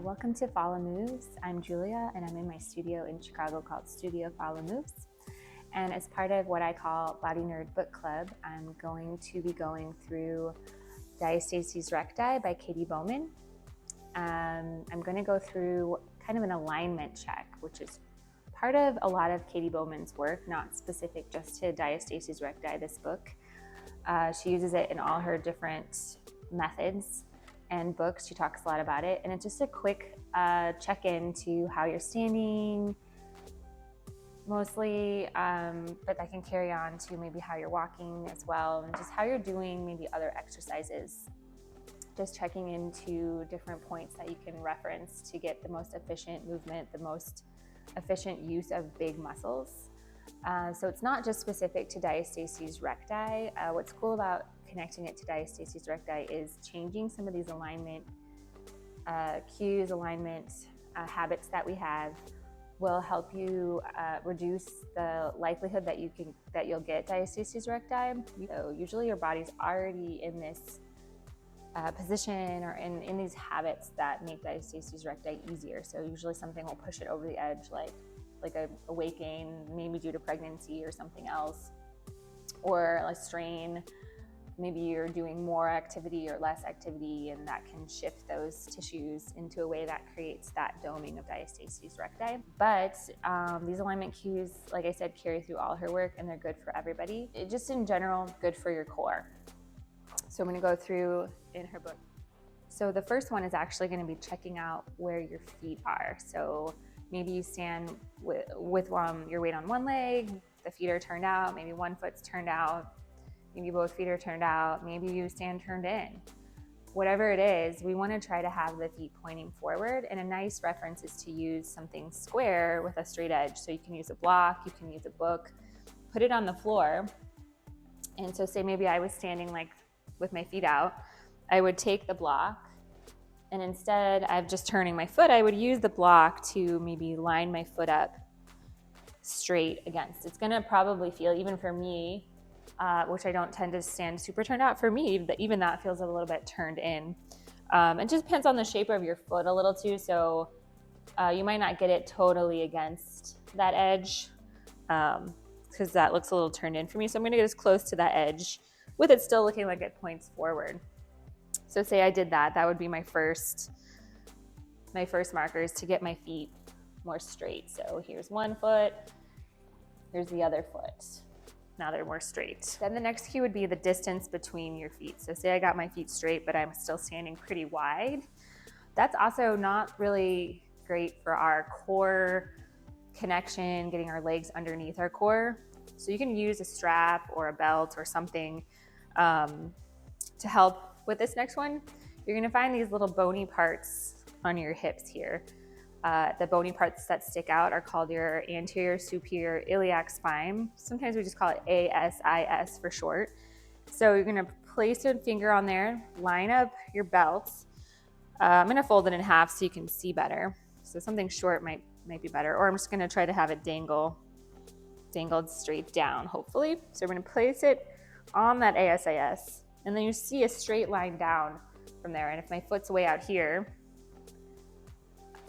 Welcome to Follow Moves. I'm Julia and I'm in my studio in Chicago called Studio Follow Moves. And as part of what I call Body Nerd Book Club, I'm going to be going through Diastasis Recti by Katy Bowman. I'm going to go through kind of an alignment check, which is part of a lot of Katy Bowman's work, not specific just to Diastasis Recti, this book. She uses it in all her different methods and books. She talks a lot about it, and it's just a quick check-in to how you're standing mostly, but that can carry on to maybe how you're walking as well, and just how you're doing maybe other exercises. Just checking into different points that you can reference to get the most efficient movement, the most efficient use of big muscles. So it's not just specific to Diastasis Recti. What's cool about connecting it to Diastasis Recti is changing some of these alignment cues, alignment habits that we have will help you reduce the likelihood that you'll get Diastasis Recti. So usually your body's already in this position or in these habits that make Diastasis Recti easier. So usually something will push it over the edge, like a weight gain, maybe due to pregnancy or something else, or a strain. Maybe you're doing more activity or less activity, and that can shift those tissues into a way that creates that doming of Diastasis Recti. But these alignment cues, like I said, carry through all her work, and they're good for everybody. Just in general, good for your core. So I'm going to go through in her book. So the first one is actually going to be checking out where your feet are. So maybe you stand with your weight on one leg, the feet are turned out, maybe one foot's turned out, maybe both feet are turned out, maybe you stand turned in. Whatever it is, we want to try to have the feet pointing forward, and a nice reference is to use something square with a straight edge. So you can use a block, you can use a book, put it on the floor. And so say maybe I was standing like with my feet out, I would take the block, and instead of just turning my foot, I would use the block to maybe line my foot up straight against. It's going to probably feel, even for me, which I don't tend to stand super turned out, for me, even that feels a little bit turned in. It just depends on the shape of your foot a little too. So you might not get it totally against that edge because that looks a little turned in for me. So I'm going to get as close to that edge with it still looking like it points forward. So say I did that, that would be my first markers to get my feet more straight. So here's one foot, here's the other foot. Now they're more straight. Then the next cue would be the distance between your feet. So say I got my feet straight, but I'm still standing pretty wide. That's also not really great for our core connection, getting our legs underneath our core. So you can use a strap or a belt or something to help with this next one. You're gonna find these little bony parts on your hips here. The bony parts that stick out are called your anterior superior iliac spine. Sometimes we just call it ASIS for short. So you're gonna place a finger on there, line up your belt. I'm gonna fold it in half so you can see better. So something short might be better, or I'm just gonna try to have it dangled straight down, hopefully. So we're gonna place it on that ASIS, and then you see a straight line down from there. And if my foot's way out here,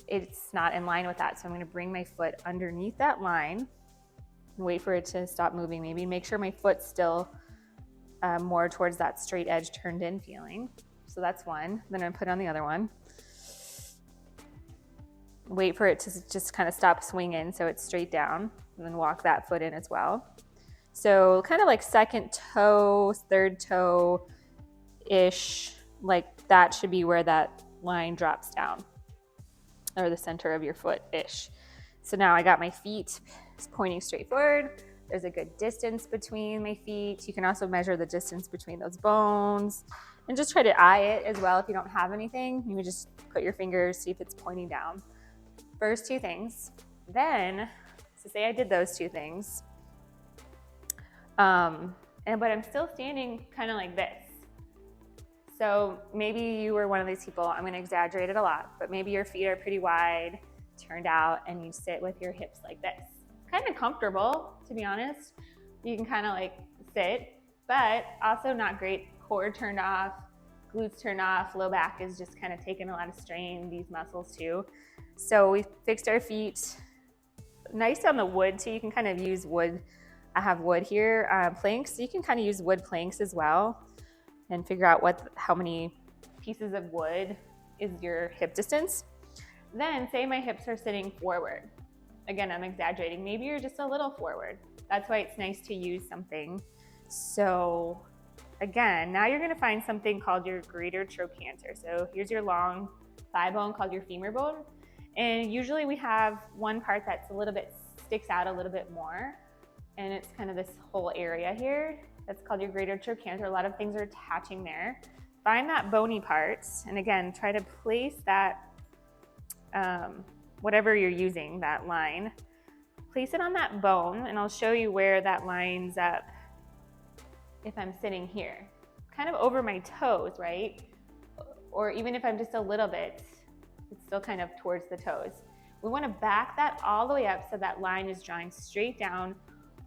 it's not in line with that. So I'm going to bring my foot underneath that line and wait for it to stop moving. Maybe make sure my foot's still more towards that straight edge turned in feeling. So that's one. Then I'm going to put on the other one. Wait for it to just kind of stop swinging so it's straight down, and then walk that foot in as well. So kind of like second toe, third toe-ish, like that should be where that line drops down, or the center of your foot-ish. So now I got my feet pointing straight forward. There's a good distance between my feet. You can also measure the distance between those bones and just try to eye it as well. If you don't have anything, you can just put your fingers, see if it's pointing down. First two things. Then, so say I did those two things, but I'm still standing kind of like this. So maybe you were one of these people, I'm going to exaggerate it a lot, but maybe your feet are pretty wide, turned out, and you sit with your hips like this. Kind of comfortable, to be honest. You can kind of like sit, but also not great. Core turned off, glutes turn off, low back is just kind of taking a lot of strain, these muscles too. So we fixed our feet nice on the wood too. You can kind of use wood. I have wood here, planks. So you can kind of use wood planks as well and figure out how many pieces of wood is your hip distance. Then say my hips are sitting forward. Again, I'm exaggerating. Maybe you're just a little forward. That's why it's nice to use something. So again, now you're gonna find something called your greater trochanter. So here's your long thigh bone called your femur bone. And usually we have one part that's a little bit, sticks out a little bit more. And it's kind of this whole area here. That's called your greater trochanter. A lot of things are attaching there. Find that bony part. And again, try to place that, whatever you're using, that line, place it on that bone. And I'll show you where that lines up if I'm sitting here. Kind of over my toes, right? Or even if I'm just a little bit, it's still kind of towards the toes. We want to back that all the way up so that line is drawing straight down,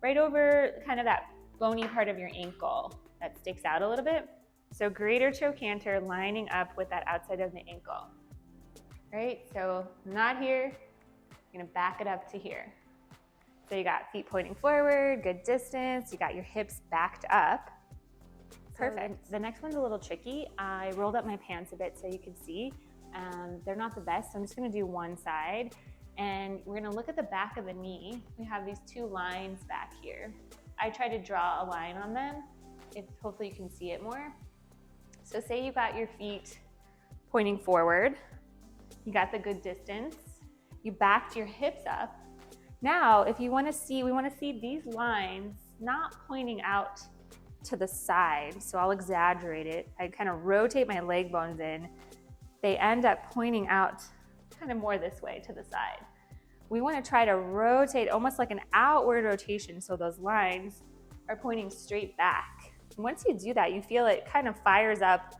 right over kind of that bony part of your ankle that sticks out a little bit. So greater trochanter lining up with that outside of the ankle, right? So not here, you're gonna back it up to here. So you got feet pointing forward, good distance, you got your hips backed up. Perfect. So the next one's a little tricky. I rolled up my pants a bit so you can see. They're not the best, so I'm just gonna do one side. And we're gonna look at the back of the knee. We have these two lines back here. I try to draw a line on them, hopefully you can see it more. So say you got your feet pointing forward, you got the good distance, you backed your hips up. Now, if you wanna see, we wanna see these lines not pointing out to the side, so I'll exaggerate it. I kind of rotate my leg bones in. They end up pointing out kind of more this way to the side. We want to try to rotate almost like an outward rotation so those lines are pointing straight back. And once you do that, you feel it kind of fires up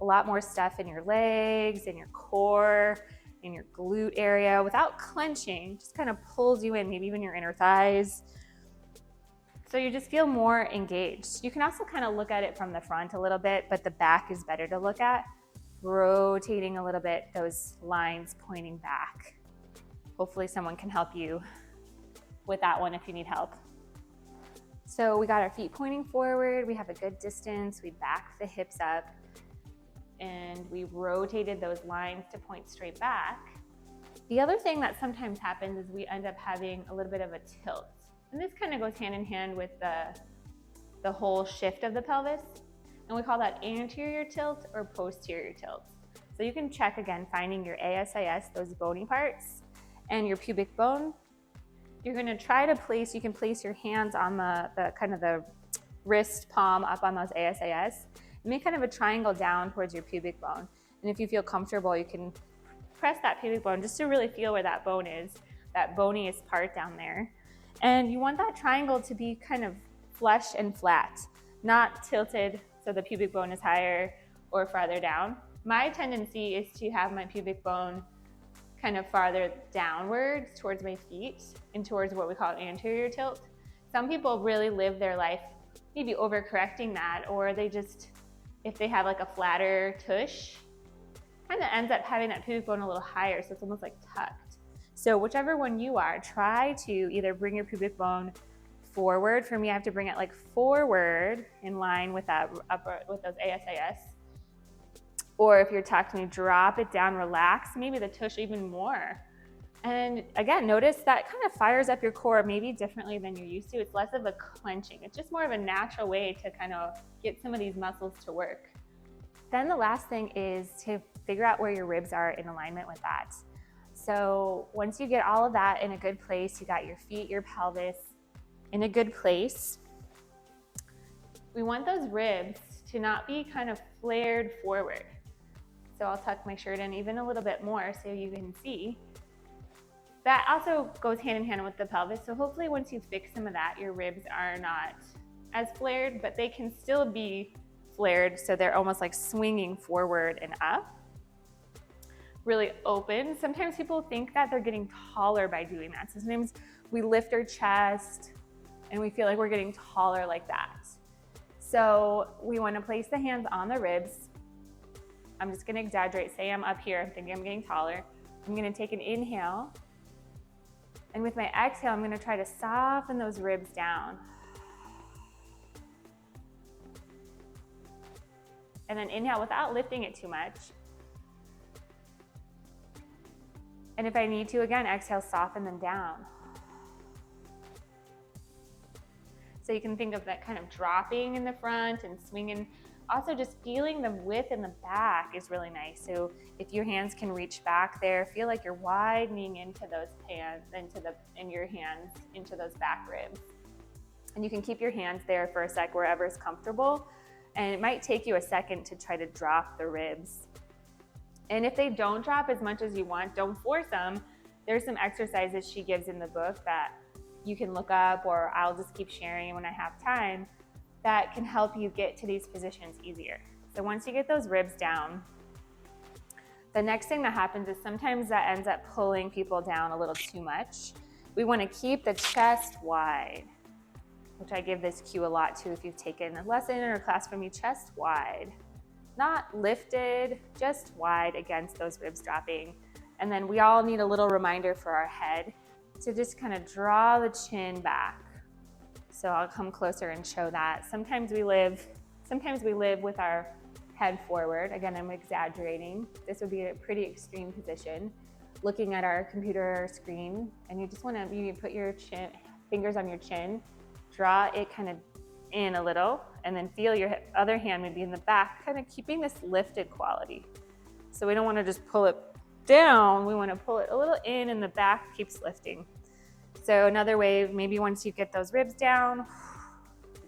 a lot more stuff in your legs, in your core, in your glute area without clenching, just kind of pulls you in, maybe even your inner thighs. So you just feel more engaged. You can also kind of look at it from the front a little bit, but the back is better to look at. Rotating a little bit, those lines pointing back. Hopefully someone can help you with that one if you need help. So we got our feet pointing forward, we have a good distance, we backed the hips up, and we rotated those lines to point straight back. The other thing that sometimes happens is we end up having a little bit of a tilt. And this kind of goes hand in hand with the whole shift of the pelvis. And we call that anterior tilt or posterior tilt. So you can check again, finding your ASIS, those bony parts, and your pubic bone. You're gonna try to place, you can place your hands on the kind of the wrist palm up on those ASIS. Make kind of a triangle down towards your pubic bone. And if you feel comfortable, you can press that pubic bone just to really feel where that bone is, that boniest part down there. And you want that triangle to be kind of flush and flat, not tilted so the pubic bone is higher or farther down. My tendency is to have my pubic bone kind of farther downwards towards my feet and towards what we call anterior tilt. Some people really live their life maybe overcorrecting that, or they just, if they have like a flatter tush, kind of ends up having that pubic bone a little higher, so it's almost like tucked. So whichever one you are, try to either bring your pubic bone forward. For me, I have to bring it like forward in line with that with those ASIS. Or if you're tucked, maybe drop it down, relax, maybe the tush even more. And again, notice that kind of fires up your core maybe differently than you're used to. It's less of a clenching. It's just more of a natural way to kind of get some of these muscles to work. Then the last thing is to figure out where your ribs are in alignment with that. So once you get all of that in a good place, you got your feet, your pelvis in a good place, we want those ribs to not be kind of flared forward. So I'll tuck my shirt in even a little bit more so you can see. That also goes hand in hand with the pelvis. So hopefully once you fix some of that, your ribs are not as flared, but they can still be flared so they're almost like swinging forward and up. Really open. Sometimes people think that they're getting taller by doing that. So sometimes we lift our chest and we feel like we're getting taller like that. So we want to place the hands on the ribs I'm just gonna exaggerate. Say I'm up here, I'm thinking I'm getting taller. I'm gonna take an inhale. And with my exhale, I'm gonna try to soften those ribs down. And then inhale without lifting it too much. And if I need to, again, exhale, soften them down. So you can think of that kind of dropping in the front and swinging. Also just feeling the width in the back is really nice. So if your hands can reach back there, feel like you're widening into those hands, in your hands, into those back ribs. And you can keep your hands there for a sec, wherever is comfortable. And it might take you a second to try to drop the ribs. And if they don't drop as much as you want, don't force them. There's some exercises she gives in the book that you can look up, or I'll just keep sharing when I have time, that can help you get to these positions easier. So once you get those ribs down, the next thing that happens is sometimes that ends up pulling people down a little too much. We want to keep the chest wide, which I give this cue a lot too if you've taken a lesson or a class from me. Chest wide. Not lifted, just wide against those ribs dropping. And then we all need a little reminder for our head to just kind of draw the chin back. So I'll come closer and show that. Sometimes we live with our head forward. Again, I'm exaggerating. This would be a pretty extreme position, looking at our computer screen, and you just want to maybe put your fingers on your chin, draw it kind of in a little, and then feel your other hand maybe in the back, kind of keeping this lifted quality. So we don't want to just pull it down, we want to pull it a little in, and the back keeps lifting. So another way, maybe once you get those ribs down,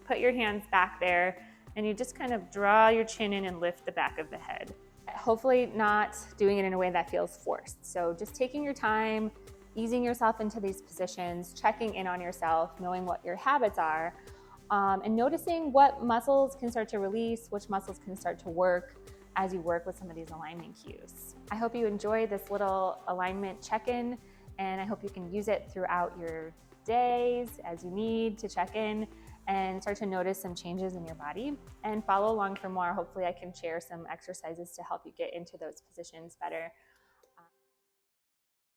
put your hands back there, and you just kind of draw your chin in and lift the back of the head. Hopefully not doing it in a way that feels forced. So just taking your time, easing yourself into these positions, checking in on yourself, knowing what your habits are, and noticing what muscles can start to release, which muscles can start to work as you work with some of these alignment cues. I hope you enjoy this little alignment check-in, and I hope you can use it throughout your days as you need to check in and start to notice some changes in your body. And follow along for more. Hopefully I can share some exercises to help you get into those positions better.